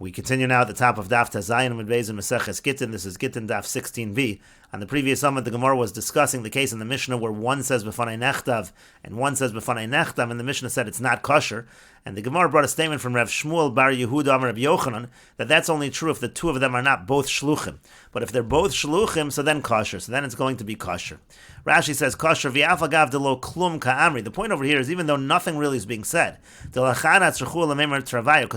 We continue now at the top of Daf Zayin and Beis in Meseches Gittin. This is Gittin Daf 16b. On the previous summit, the Gemara was discussing the case in the Mishnah where one says b'fanei nechtav and one says b'fanei nechtam, and the Mishnah said it's not kosher. And the Gemara brought a statement from Rav Shmuel bar Yehuda Amar Rav Yochanan that that's only true if the two of them are not both shluchim. But if they're both shluchim, so then kosher. So then it's going to be kosher. Rashi says kosher v'afagav delo klum ka'amri. The point over here is even though nothing really is being said, because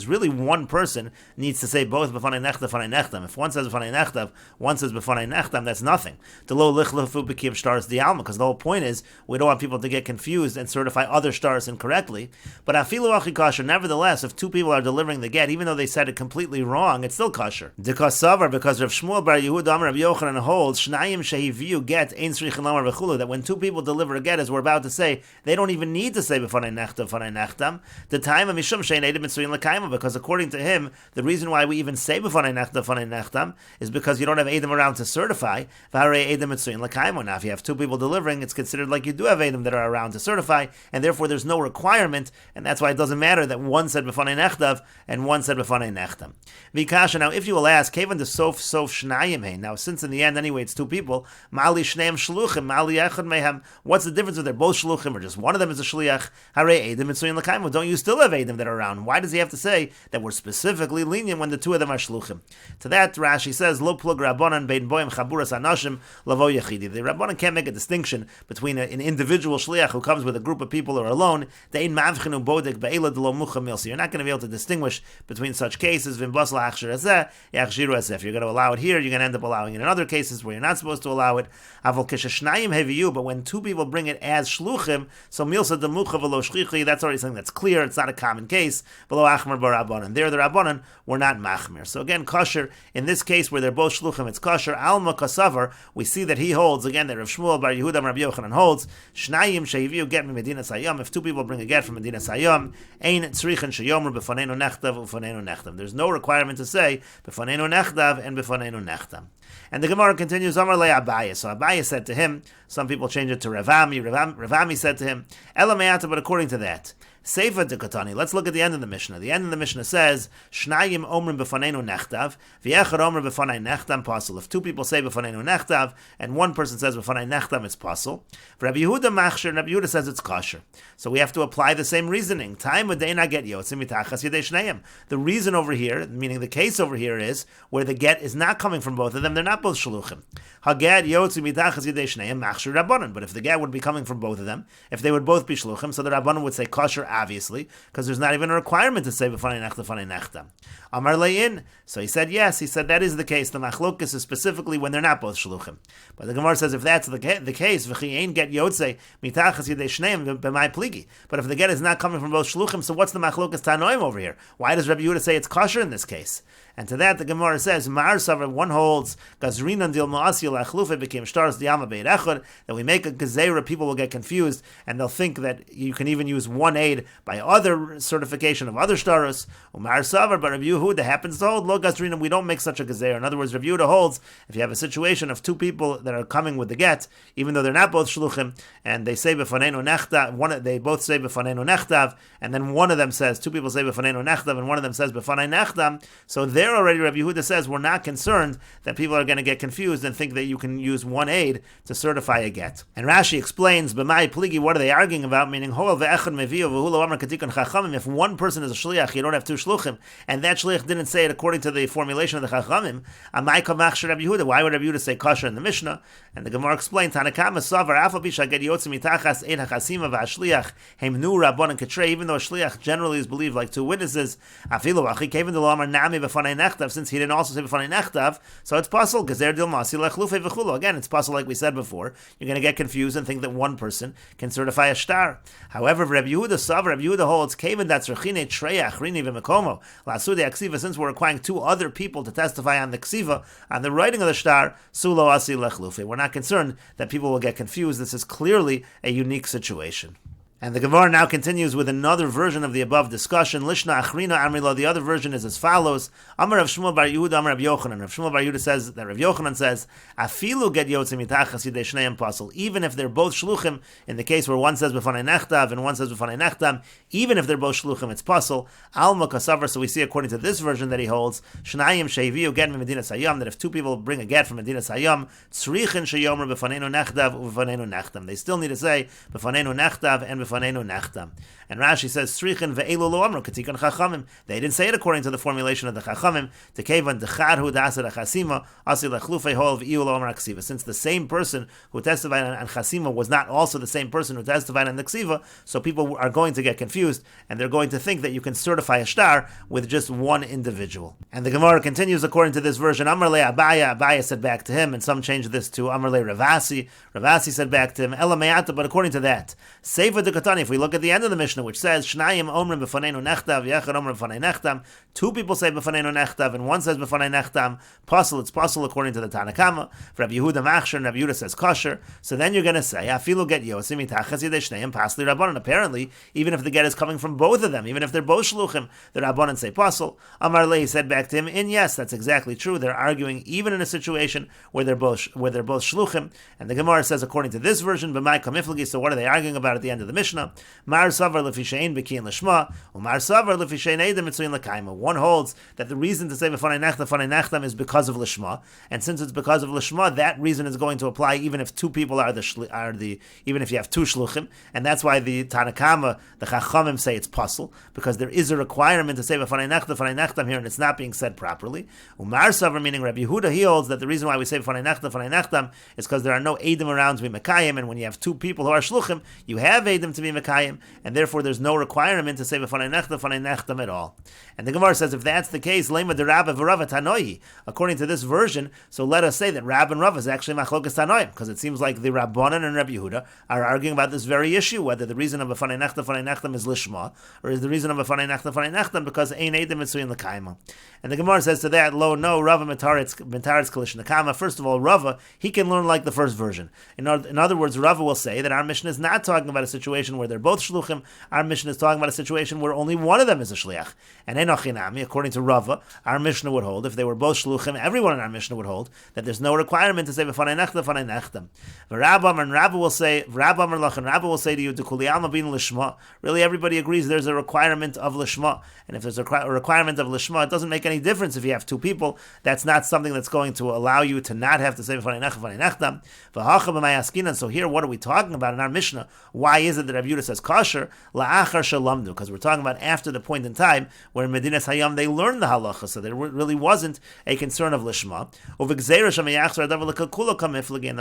really one person needs to say both b'fanei nechtav, b'fanei nechtam. If one says b'fanei nechtav, one says b'fanei nechtam, that's nothing. Delo lichlafu b'kiv stars the alma, because the whole point is we don't want people to get confused and certify other stars incorrectly. But afilu achi kosher, nevertheless, if two people are delivering the get, even though they said it completely wrong, it's still kosher. Because Rav Shmuel bar Yehuda Amar Rav Yochanan holds Shnayim shehiviu get ein tzrichin lamar v'chulu, that when two people deliver a get, as we're about to say, they don't even need to say b'fanei nechtav, b'fanei nechtam. The time of mishum shein edim mitzuyin l'kaima, because according to him, the reason why we even say b'fanei nechtav, b'fanei nechtam is because you don't have edim around to certify. V'harei edim mitzuyin l'kaima. Now, if you have two people delivering, it's considered like you do have edim that are around to certify, and therefore there's no requirement, and that's why it doesn't matter that one said b'fanei nechtav and one said b'fanei nechtam. Vikasha. Now, if you will ask, kevan de sof shnayim hein. Now, since in the end anyway it's two people, mali shneim shluchim, mali echad mehem. What's the difference if they're both shluchim or just one of them is a shliach? Harei edim mitzuyin l'kaima. Don't you still have edim that are around? Why does he have to say that we're specifically lenient when the two of them are shluchim? To that, Rashi says, lo plug rabbanan bein boim chaburas anashim lavo yechidi. The rabbanan can't make a distinction between an individual shliach who comes with a group of people or alone. Dein mavchinu bodek be'ela de lo muchamil. So you're not going to be able to distinguish between such cases. If you're going to allow it here, you're going to end up allowing it in other cases where you're not supposed to allow it. But when two people bring it as shluchim, so milsa demucha v'lo shchichi, that's already something that's clear. It's not a common case. V'lo achmer b'rabbanan. There, the rabbanan were not machmir. So again, kosher in this case where they're both shluchim, it's kosher. Alma kasavar. We see that he holds again that Rav Shmuel bar Yehuda Rav Yochanan holds shnayim shehiviu get me medina sayam. If two people bring a get from medina sayam, ein tzrichin sheyomer b'fanenu nechtav u'fanenu nechtam. There's no requirement to say b'fanenu nechtav and b'fanenu nechtam. And the Gemara continues, Amar le Abaye. So Abaye said to him, some people change it to Ravami. Ravami said to him, Ela me'ata, but according to that, Seifa de Katani. Let's look at the end of the Mishnah. The end of the Mishnah says, Shnayim omrim b'fanenu nechtav, v'yechad omer b'fanei nechtam pasul. If two people say b'fanenu nechtav, and one person says b'fanei nechtam, it's pasul. Rabbi Yehuda machshir, Rabbi Yehuda says it's kosher. So we have to apply the same reasoning. Time u'deina get yotzim mitachas yedei shneim. The reason over here, meaning the case over here, is where the get is not coming from both of them. They're not both shluchim. Haget yotzim mitachas yedei shneim machshir rabbanon. But if the get would be coming from both of them, if they would both be shluchim, so the rabbanon would say kosher, obviously, because there's not even a requirement to say b'fanei nechtav, b'fanei nechtam. Amar le'in. So he said yes. He said that is the case. The machlokas is specifically when they're not both shluchim. But the Gemara says if that's the case, v'chi ein get yotzei mitachas yedei shneim b'mai pligi. But if the get is not coming from both shluchim, so what's the machlokas tanoim over here? Why does Rabbi Yehuda say it's kosher in this case? And to that the Gemara says Ma'ar Savar, one holds gazrinan dil ma'asi la'achlufe became stars diama be'ed echad, that we make a gezerah, people will get confused and they'll think that you can even use one aid by other certification of other stars. Umar Savar, but Rabbi Yehuda happens to hold lo gazrinan, we don't make such a gezerah. In other words, Rabbi Yehuda holds if you have a situation of two people that are coming with the get, even though they're not both shluchim, and they say b'fanenu nechtav, they both say b'fanenu nechtav, and then one of them says, two people say b'fanenu nechtav, and one of them says b'fanei nechtam, so there already Rabbi Yehuda says we're not concerned that people are going to get confused and think that you can use one aid to certify a get. And Rashi explains, b'mai pligi, what are they arguing about? Meaning, if one person is a shliach, you don't have two shluchim, and that shliach didn't say it according to the formulation of the chachamim, why would Rabbi Yehuda say kosher in the Mishnah? And the Gemara explained, Tanakama savar afa bisha get yotzim mitachas ein hachasima v'ashliach heimnu rabbanan katrei, even though a shliach generally is believed like two witnesses, afilu achi kevin de lo amar nami b'fanei nechtav, since he didn't also say b'fanei nechtav, so it's possible, gezer dil masi lechlufe v'chulo. Again, it's possible, like we said before, you're going to get confused and think that one person can certify a star. However, Rabbi Yehuda savar, Rabbi Yehuda holds kevin dat tzrechine treya achrini v'mekomo lasude aksiva, since we're requiring two other people to testify on the ksiva, on the writing of the star, sulo asi lechlufe. We're not concerned that people will get confused. This is clearly a unique situation. And the Gemara now continues with another version of the above discussion. Lishna Achrina Amrila. The other version is as follows: Amar Rav Shmuel bar Yehuda, Amar Rav Yochanan. Rav Shmuel bar Yehuda says that Rav Yochanan says, Afilu get yotzim mitachas yidei shneim pasel. Even if they're both shluchim, in the case where one says b'fanei nechtav and one says b'fanei nechtam, even if they're both shluchim, it's pasel. Alma kasavar. So we see according to this version that he holds, Shnayim sheiviu get medina sayam. That if two people bring a get from medina sayam, tzrichin sheyomer b'faneinu nechtav u'b'faneinu nechtam. They still need to say b'faneinu nechtav and b'faneinu nechtam. And Rashi says, Srichin ve'elu lo amru k'tikon chachamim. They didn't say it according to the formulation of the chachamim. Tekevan dechadhu da'asad achasima asi lechlufei hol v'iu lo amar ksiva. Since the same person who testified on chasima was not also the same person who testified on the ksiva, so people are going to get confused, and they're going to think that you can certify a shtar with just one individual. And the Gemara continues according to this version, Amar le Abaya. Abaya said back to him, and some changed this to Amar le Ravasi. Ravasi said back to him, Ela me'ata, but according to that, Seifa de Katani, if we look at the end of the Mishnah, which says, Shnayim omrim b'faneinu nechtav, Yechad omrim b'fanei nechtam, two people say b'faneinu nechtav, and one says b'fanei nechtam, Pasul, it's Pasul according to the Tanakama. For Rabbi Yehuda machshir, and Rabbi Yehuda says kosher. So then you're going to say, Afilu get yosim mitachas yidei shneim pasli rabbanon. Apparently, even if the get is coming from both of them, even if they're both shluchim, the rabbanon say Pasul. Amar le, he said back to him, and yes, that's exactly true. They're arguing even in a situation where they're both shluchim. And the Gemara says, according to this version, b'mai kamiflagi. So what are they arguing about at the end of the Mishnah? Mar savar lefishein b'kiyin l'shma, umar savar lefishein edem mitzuyin l'kaima. One holds that the reason to say b'fanei nechtam is because of l'shma, and since it's because of l'shma, that reason is going to apply even if two people even if you have two shluchim, and that's why the Tanakama, the Chachamim say it's pasul, because there is a requirement to say b'fanei nechtam here, and it's not being said properly. Umar savar, meaning Rabbi Yehuda, he holds that the reason why we say b'fanei nechtam is because there are no edim around to be mekayim, and when you have two people who are shluchim, you have edim to be mekayim, and therefore there's no requirement to say b'fanei nechtam at all. And the Gemara says, if that's the case, lema de Rabba v'Rava tanoi, according to this version, so let us say that Rab and Rav is actually machlokas tanoim, because it seems like the Rabbanan and Rabbi Yehuda are arguing about this very issue, whether the reason of b'fanei nechtam is lishma, or is the reason of b'fanei nechtam because ein edim mitzuyin l'kaima. And the Gemara says to that, lo, no, Rava mitaretz kalish nakama. First of all, Rava, he can learn like the first version. In other words, Rava will say that our mission is not talking about a situation where they're both shluchim. Our mission is talking about a situation where only one of them is a shliach. And enochinami, according to Rava, our Mishnah would hold, if they were both shluchim, everyone in our Mishnah would hold that there's no requirement to say b'fanei nechtam. V'Rabba and Rabba will say, Rabba say to you, Dekuli alma bin lishma. Really, everybody agrees there's a requirement of lishma, and if there's a requirement of lishma, it doesn't make any difference if you have two people. That's not something that's going to allow you to not have to say b'fanei nechtam. V'hacha b'may askinan. So here, what are we talking about in our Mishnah? Why is it that Rabbi Yehuda says kosher? La'achar shalamdu, because we're talking about after the point in time where in Medinas Hayam they learned the halacha, so there really wasn't a concern of lishma. And the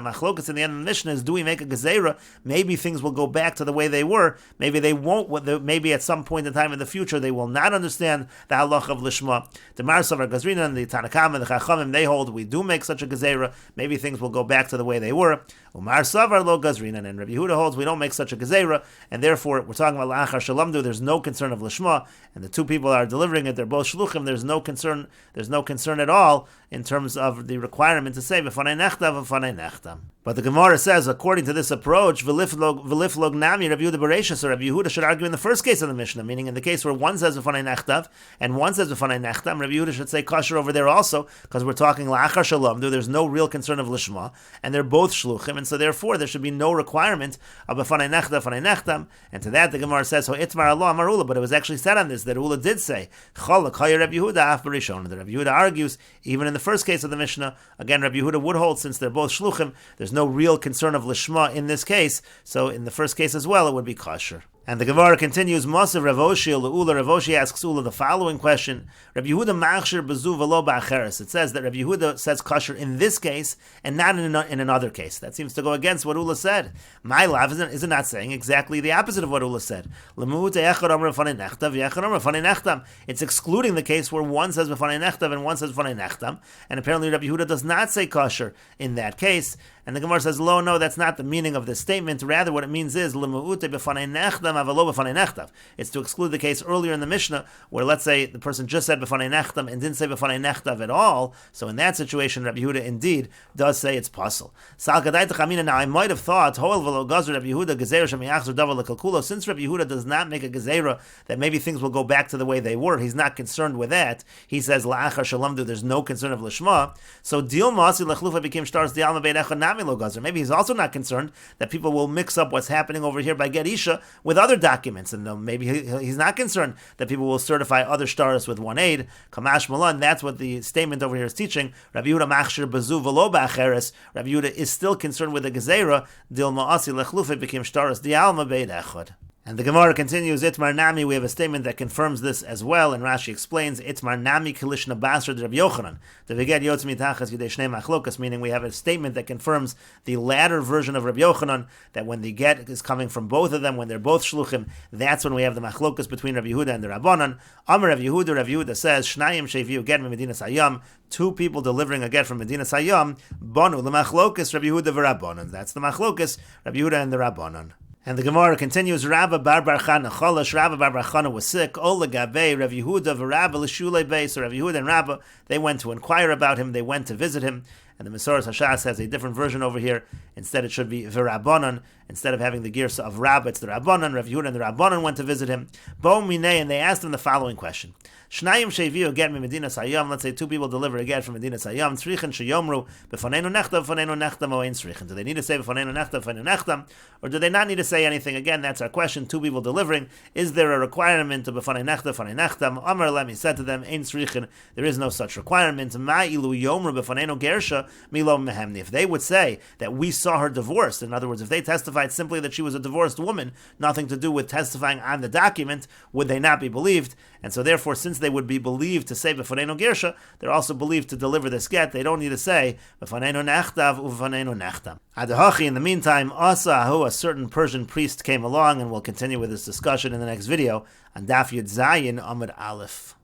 machlokas in the end of the Mishnah is, do we make a gezerah? Maybe things will go back to the way they were. Maybe they won't. Maybe at some point in time in the future they will not understand the halacha of lishma. The Marsavar Gazrina and the Tanakam and the Chachamim, they hold we do make such a gezerah. Maybe things will go back to the way they were. Umar Savar lo Gazrina, and Rabbi Yehuda holds we don't make such a gezerah, and therefore we're talking about la'achar shalamdu. There's no concern of lishma, and the two people are delivering it. They're both shluchim. There's no concern. There's no concern at all in terms of the requirement to say b'fanei nechtam. But the Gemara says, according to this approach, v'liflog nami Rabbi Yehuda bereishis, so Rabbi Yehuda should argue in the first case of the Mishnah, meaning in the case where one says b'fanei nechtav and one says b'fanei nechtam, Rabbi Yehuda should say kosher over there also, because we're talking la'achar shalom. There's no real concern of lishma, and they're both shluchim, and so therefore there should be no requirement of b'fanei nechtam. And to that the Gemara says, ho itmar Allah amar Ula, but it was actually said on this that Ula did say cholak hayir Rabbi Yehuda af berishon. That Rabbi Yehuda argues even in the first case of the Mishnah. Again, Rabbi Yehuda would hold, since they're both shluchim, there's no real concern of lishma in this case, so in the first case as well it would be kosher. And the Gemara continues, Masav Rav Oshi Ula. Rav Oshi asks Ula the following question: Rabbi Yehuda machshir bezu v'lo ba'acheres. It says that Rabbi Yehuda says kosher in this case and not in another case. That seems to go against what Ula said. My lav is not saying exactly the opposite of what Ula said. It's excluding the case where one says b'fanei nechtav and one says b'fanei nechtam, and apparently Rabbi Yehuda does not say kosher in that case. And the Gemara says, lo, no, that's not the meaning of this statement. Rather, what it means is, it's to exclude the case earlier in the Mishnah, where let's say the person just said b'fanei nechtam and didn't say b'fanei nechtav at all. So in that situation, Rabbi Yehuda indeed does say it's puzzle. Now I might have thought, since Rabbi Yehuda does not make a gezerah that maybe things will go back to the way they were, he's not concerned with that. He says, la'achar shalamdu, there's no concern of lishma. So maybe he's also not concerned that people will mix up what's happening over here by Get Isha with other documents, and maybe he's not concerned that people will certify other shtaros with one aid. Kamash Malan, that's what the statement over here is teaching. Rabbi Yehuda machshir bezu v'lo ba'acheres. Rabbi Yehuda is still concerned with the gezerah. Dil ma'asi lechlufe became shtaros di'alma beid echad. And the Gemara continues, Itmar Nami, we have a statement that confirms this as well, and Rashi explains, Itmar Nami Kalishna Basra Rabbi Yochanan, the Veged Yotz Mitachas Yidei Shnei Machlokas, meaning we have a statement that confirms the latter version of Rabbi Yochanan, that when the get is coming from both of them, when they're both shluchim, that's when we have the Machlokas between Rabbi Yehuda and the Rabbanan. Amar Rabbi Yehuda says, Shnayim Sheviu Get Medina Sayam, two people delivering a get from Medina Sayam, Bonu L'Machlokas Rabbi Yehuda v'Rabbanan. That's the Machlokas, Rabbi Yehuda and the Rabbanan. And the Gemara continues, Rabba Bar Bar Chana Cholash, Rabba Bar Bar Chana was sick, Ola Gabe, Rav Yehuda, Rabba L'Shulei Bei, so Rav Yehuda and Rabba, they went to inquire about him, they went to visit him, and the Meseches Hashas has a different version over here. Instead, it should be V'Rabbanan. Instead of having the girsa of Rabba, it's the Rabbanan. Rav Yehuda and the Rabbanan went to visit him. Bo Minei, and they asked him the following question. Shnayim Sheviu get me Medina Sayam. Let's say two people deliver a get from Medina Sayam. Tzrichen Sheyomru b'fanenu nechtam o ein tzrichen. Do they need to say b'fanenu nechtam, or do they not need to say anything? Again, that's our question. Two people delivering. Is there a requirement of b'fanenu nechtam? Amar Lem, he said to them, ein tzrichen. There is no such requirement. Ma ilu yomru b'fanenu gersha milo mehemni. If they would say that we saw her divorced, in other words, if they testified simply that she was a divorced woman, nothing to do with testifying on the document, would they not be believed? And so therefore, since they would be believed to say b'fanenu gersha, they're also believed to deliver this get. They don't need to say b'fanenu nechtav u'b'fanenu nechtam. Adahachi, in the meantime, Asahu, a certain Persian priest, came along, and we'll continue with this discussion in the next video on Daf Yud Zayin Amud Aleph.